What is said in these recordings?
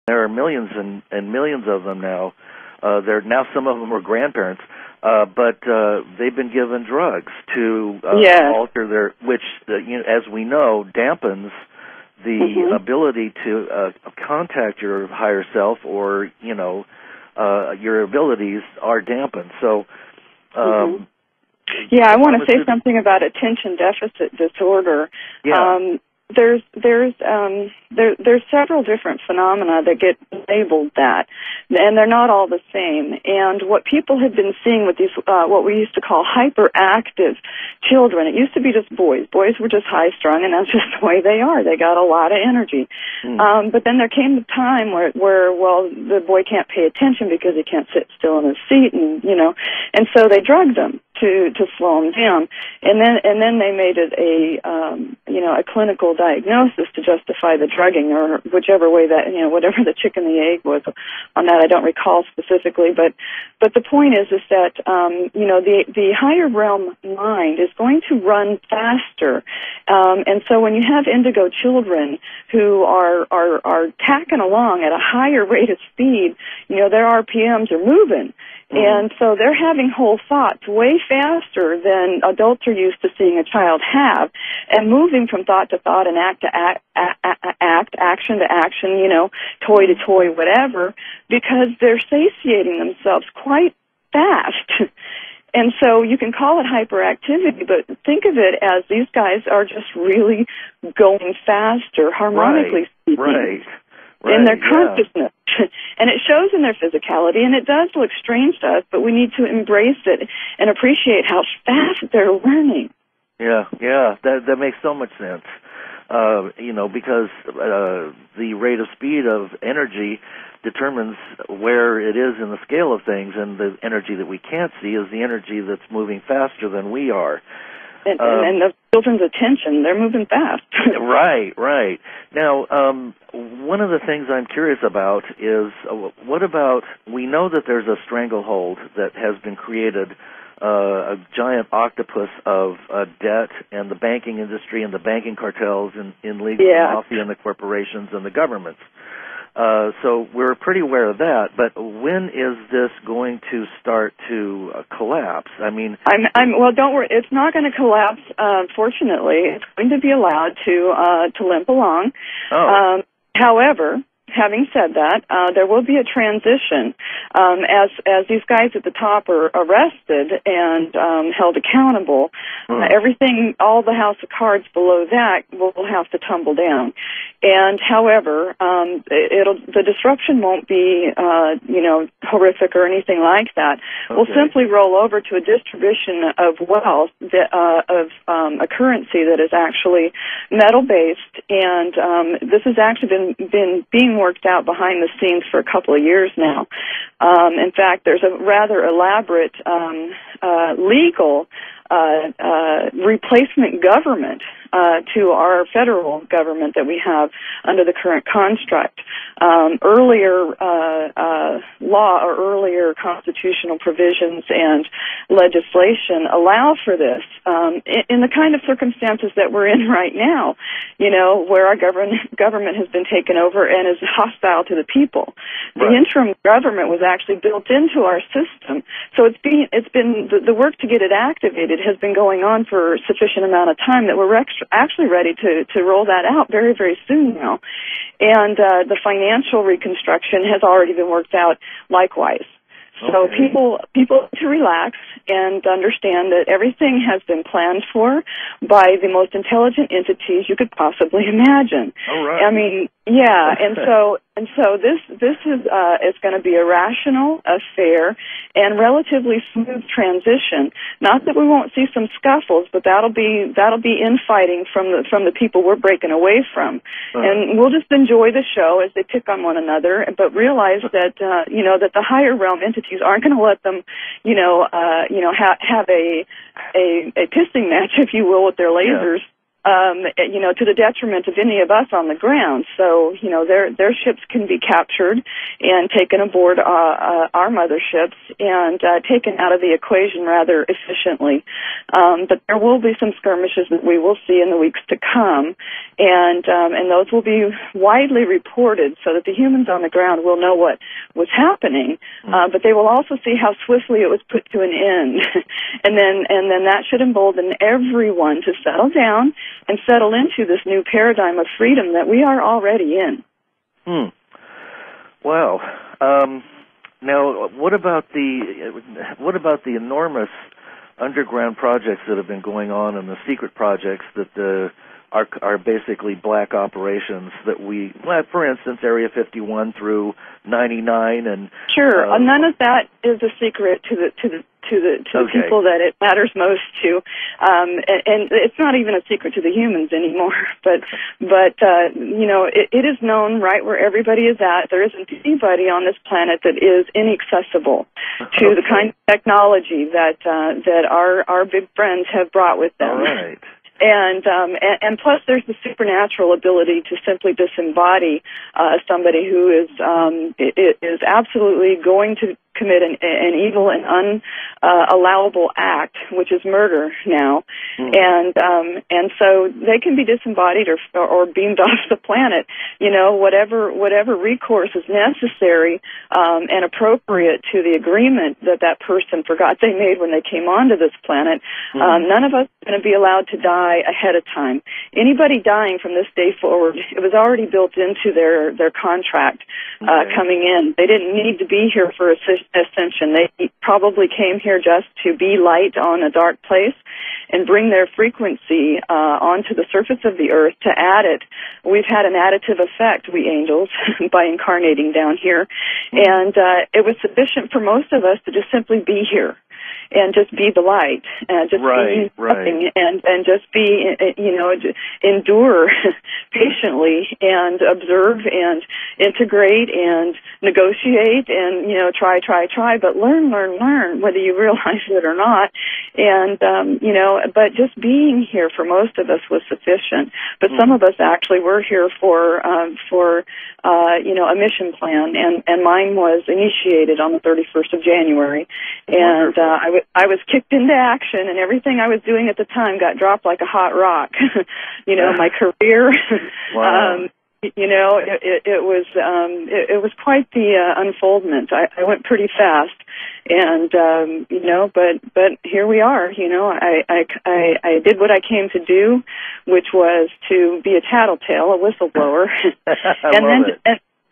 There are millions and millions of them now. There now some of them are grandparents, but they've been given drugs to alter their, which as we know, dampens the ability to contact your higher self, or your abilities are dampened. So. Yeah, I want to say something about attention deficit disorder. Yeah. There's several different phenomena that get labeled that, and they're not all the same. And what people have been seeing with these, what we used to call hyperactive children, it used to be just boys. Boys were just high-strung, and that's just the way they are. They got a lot of energy. But then there came a time where the boy can't pay attention because he can't sit still in his seat, and so they drugged him to slow him down, and then they made it a clinical diagnosis to justify the drugging, or whichever way that, whatever the chicken and the egg was on that, I don't recall specifically, but the point is that the higher realm mind is going to run faster, and so when you have indigo children who are tacking along at a higher rate of speed, their RPMs are moving. And so they're having whole thoughts way faster than adults are used to seeing a child have, and moving from thought to thought and act to act, action to action, toy to toy, whatever, because they're satiating themselves quite fast. And so you can call it hyperactivity, but think of it as these guys are just really going faster, harmonically speaking. Right. In their consciousness. And it shows in their physicality, and it does look strange to us, but we need to embrace it and appreciate how fast they're learning. Yeah, that makes so much sense. Because the rate of speed of energy determines where it is in the scale of things, and the energy that we can't see is the energy that's moving faster than we are. And the children's attention, they're moving fast. Right. Now, one of the things I'm curious about is, what about, we know that there's a stranglehold that has been created, a giant octopus of debt, and the banking industry and the banking cartels in league with the mafia and the corporations and the governments. So we're pretty aware of that, but when is this going to start to collapse? I mean, well, don't worry, it's not going to collapse. Fortunately, it's going to be allowed to limp along. However, having said that, there will be a transition as these guys at the top are arrested and held accountable. Everything, all the house of cards below that will have to tumble down. And however, the disruption won't be horrific or anything like that. Okay. We'll simply roll over to a distribution of wealth of a currency that is actually metal based, and this has actually been being worked out behind the scenes for a couple of years now. In fact, there's a rather elaborate legal replacement government to our federal government that we have under the current construct. Earlier law or earlier constitutional provisions and legislation allow for this in the kind of circumstances that we're in right now, where our government has been taken over and is hostile to the people. Right. The interim government was actually built into our system, so it's been the work to get it activated has been going on for a sufficient amount of time that we're actually ready to roll that out very, very soon now. And the financial reconstruction has already been worked out likewise. So people need to relax and understand that everything has been planned for by the most intelligent entities you could possibly imagine. All right. I mean, yeah, and so this is going to be a rational, a fair, and relatively smooth transition. Not that we won't see some scuffles, but that'll be infighting from the people we're breaking away from, and we'll just enjoy the show as they pick on one another, but realize that that the higher realm entities aren't going to let them have a pissing match, if you will, with their lasers. to the detriment of any of us on the ground. So, their ships can be captured and taken aboard our motherships and taken out of the equation rather efficiently. But there will be some skirmishes that we will see in the weeks to come, and those will be widely reported so that the humans on the ground will know what was happening. But they will also see how swiftly it was put to an end, and then that should embolden everyone to settle down and settle into this new paradigm of freedom that we are already in. Wow. Now, what about the enormous underground projects that have been going on and the secret projects that are basically black operations that for instance, Area 51 through 99 and sure, none of that is a secret to the people that it matters most to, and it's not even a secret to the humans anymore. But it is known right where everybody is at. There isn't anybody on this planet that is inaccessible to the kind of technology that our big friends have brought with them. All right. And plus, there's the supernatural ability to simply disembody somebody who is absolutely going to commit an evil and unallowable act, which is murder now, and so they can be disembodied or beamed off the planet. Whatever recourse is necessary and appropriate to the agreement that person forgot they made when they came onto this planet. None of us are going to be allowed to die ahead of time. Anybody dying from this day forward, it was already built into their contract coming in. They didn't need to be here for ascension. They probably came here just to be light on a dark place and bring their frequency onto the surface of the earth to add it. We've had an additive effect, we angels, by incarnating down here, and it was sufficient for most of us to just simply be here and just be the light, just be nothing, and just be, endure patiently and observe and integrate and negotiate and, try, but learn, whether you realize it or not. And, but just being here for most of us was sufficient. But some of us actually were here for a mission plan, and mine was initiated on the 31st of January. And I was kicked into action, and everything I was doing at the time got dropped like a hot rock. My career. Wow. It was quite the unfoldment. I went pretty fast, and but here we are. I did what I came to do, which was to be a tattletale, a whistleblower,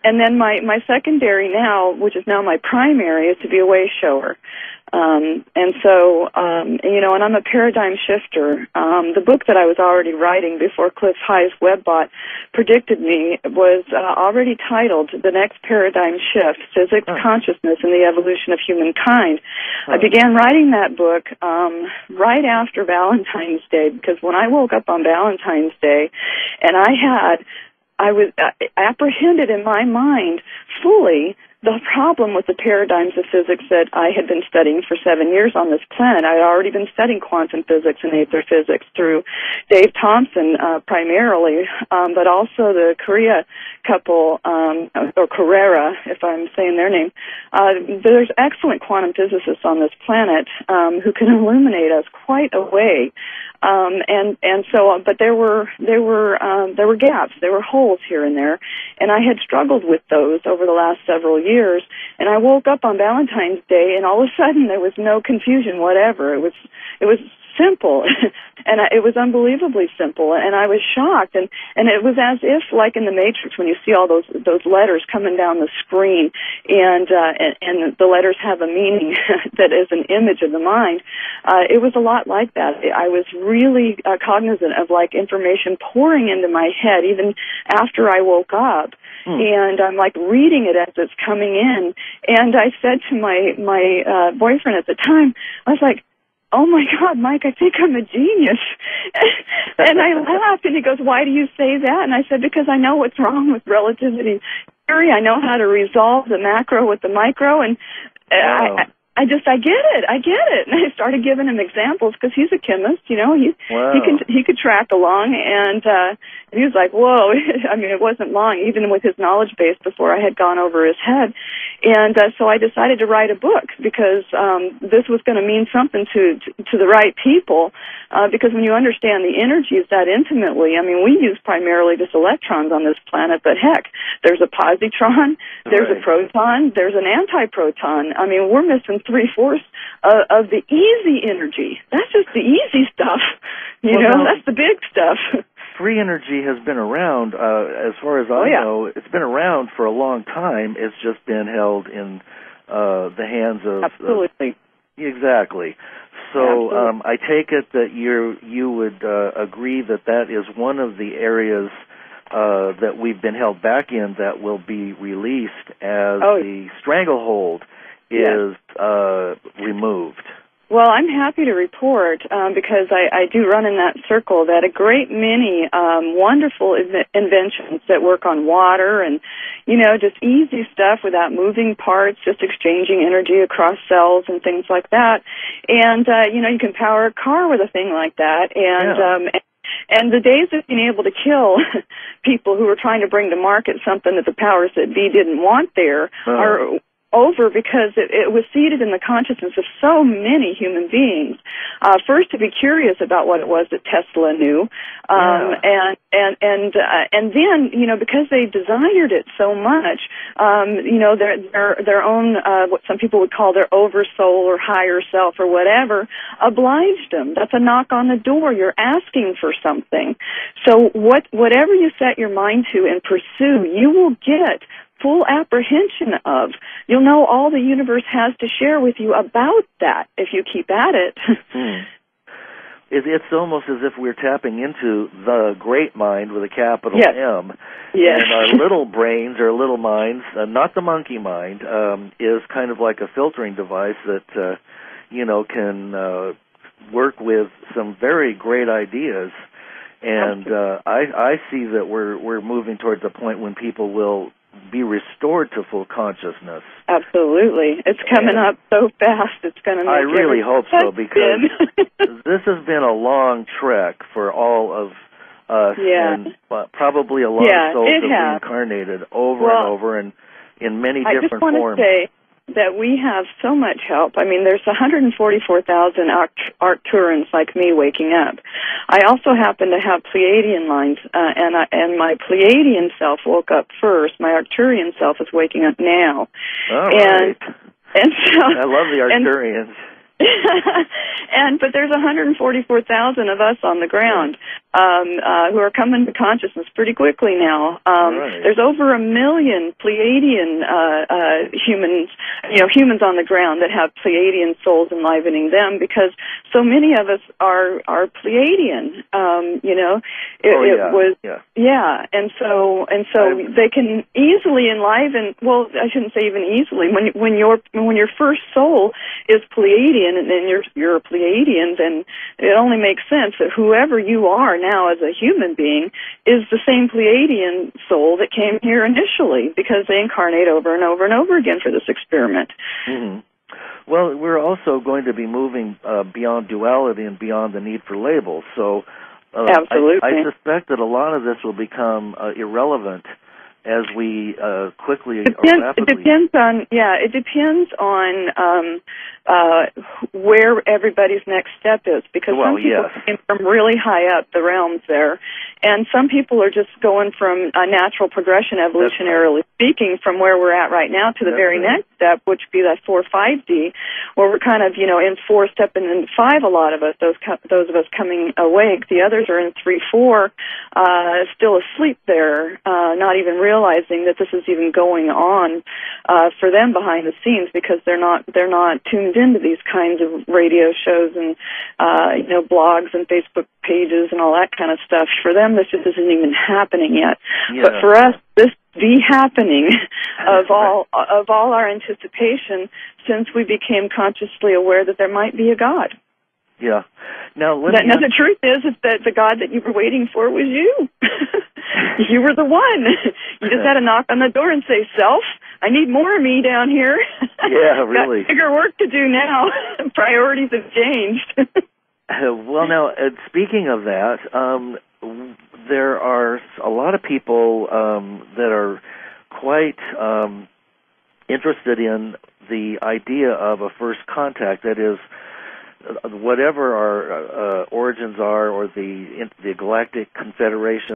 and then my secondary now, which is now my primary, is to be a way shower. And I'm a paradigm shifter. The book that I was already writing before Cliff High's Webbot predicted me was already titled The Next Paradigm Shift, Physics, Consciousness, and the Evolution of Humankind. I began writing that book right after Valentine's Day, because when I woke up on Valentine's Day, and I was apprehended in my mind fully the problem with the paradigms of physics that I had been studying for 7 years on this planet. I had already been studying quantum physics and aether physics through Dave Thompson primarily, but also the Korea couple, or Carrera, if I'm saying their name. There's excellent quantum physicists on this planet who can illuminate us quite a way. But there were gaps, there were holes here and there, and I had struggled with those over the last several years. And I woke up on Valentine's Day, and all of a sudden there was no confusion whatever. It was simple, and it was unbelievably simple, and I was shocked, and it was as if, like in the Matrix, when you see all those letters coming down the screen, and the letters have a meaning that is an image of the mind. It was a lot like that. I was really cognizant of like information pouring into my head even after I woke up. And I'm like reading it as it's coming in, and I said to my boyfriend at the time, I was like, "Oh my God, Mike, I think I'm a genius." And I laughed, and he goes, "Why do you say that?" And I said, "Because I know what's wrong with relativity theory. I know how to resolve the macro with the micro, and I get it. And I started giving him examples because he's a chemist, you know, he could track along, and he was like, whoa. I mean, it wasn't long, even with his knowledge base, before I had gone over his head. And so I decided to write a book because this was going to mean something to the right people, because when you understand the energies that intimately, I mean, we use primarily just electrons on this planet, but heck, there's a positron, there's a proton, there's an antiproton. I mean, we're missing 3/4 of the easy energy. That's just the easy stuff. You know, that's the big stuff. Free energy has been around, as far as I know. It's been around for a long time. It's just been held in the hands of... Absolutely. Exactly. So I take it that you would agree that is one of the areas that we've been held back in that will be released as the stranglehold is removed. Well, I'm happy to report, because I do run in that circle, that a great many wonderful inventions that work on water and, you know, just easy stuff without moving parts, just exchanging energy across cells and things like that. And, you know, you can power a car with a thing like that. And the days of being able to kill people who are trying to bring to market something that the powers that be didn't want there are over, because it was seeded in the consciousness of so many human beings. First, to be curious about what it was that Tesla knew, and then, you know, because they desired it so much, you know, their own what some people would call their oversoul or higher self or whatever obliged them. That's a knock on the door. You're asking for something. So whatever you set your mind to and pursue, you will get full apprehension of. You'll know all the universe has to share with you about that if you keep at it. It's almost as if we're tapping into the great mind with a capital M. Yes. And our little brains, our little minds, not the monkey mind, is kind of like a filtering device that, you know, can work with some very great ideas. And I see that we're moving towards a point when people will be restored to full consciousness. Absolutely. It's coming up so fast. It's going to make I really hope so, because this has been a long trek for all of us, and probably a lot of souls that reincarnated over and over and in many different forms. I just want to say that we have so much help. I mean, there's 144,000 Arcturans like me waking up. I also happen to have Pleiadian lines, and my Pleiadian self woke up first. My Arcturian self is waking up now. All right. And so, I love the Arcturians. But there's 144,000 of us on the ground who are coming to consciousness pretty quickly now. There's over 1 million Pleiadian humans on the ground that have Pleiadian souls enlivening them, because so many of us are Pleiadian. And so they can easily enliven. Well, I shouldn't say even easily. When your first soul is Pleiadian, and then you're a Pleiadian, then it only makes sense that whoever you are now as a human being is the same Pleiadian soul that came here initially, because they incarnate over and over and over again for this experiment. Mm-hmm. Well, we're also going to be moving beyond duality and beyond the need for labels. So absolutely. I suspect that a lot of this will become irrelevant as we quickly or rapidly... It depends on where everybody's next step is, because some people came from really high up the realms there, and some people are just going from a natural progression, evolutionarily speaking, from where we're at right now to the very next step, which would be that 4-5D, where we're kind of, in 4 stepping into 5, a lot of us, those of us coming awake. The others are in 3-4, still asleep there, not even realizing that this is even going on for them behind the scenes, because they're not tuned into these kinds of radio shows and blogs and Facebook pages and all that kind of stuff. For them, this just isn't even happening yet. Yeah. But for us, this the happening of all our anticipation since we became consciously aware that there might be a God. Yeah. Now the truth is that the God that you were waiting for was you. You were the one. You just had to knock on the door and say, "Self, I need more of me down here. Yeah, really. Got bigger work to do now. Priorities have changed. Well, now, speaking of that, there are a lot of people that are quite interested in the idea of a first contact. That is, whatever our origins are, or the Galactic Confederation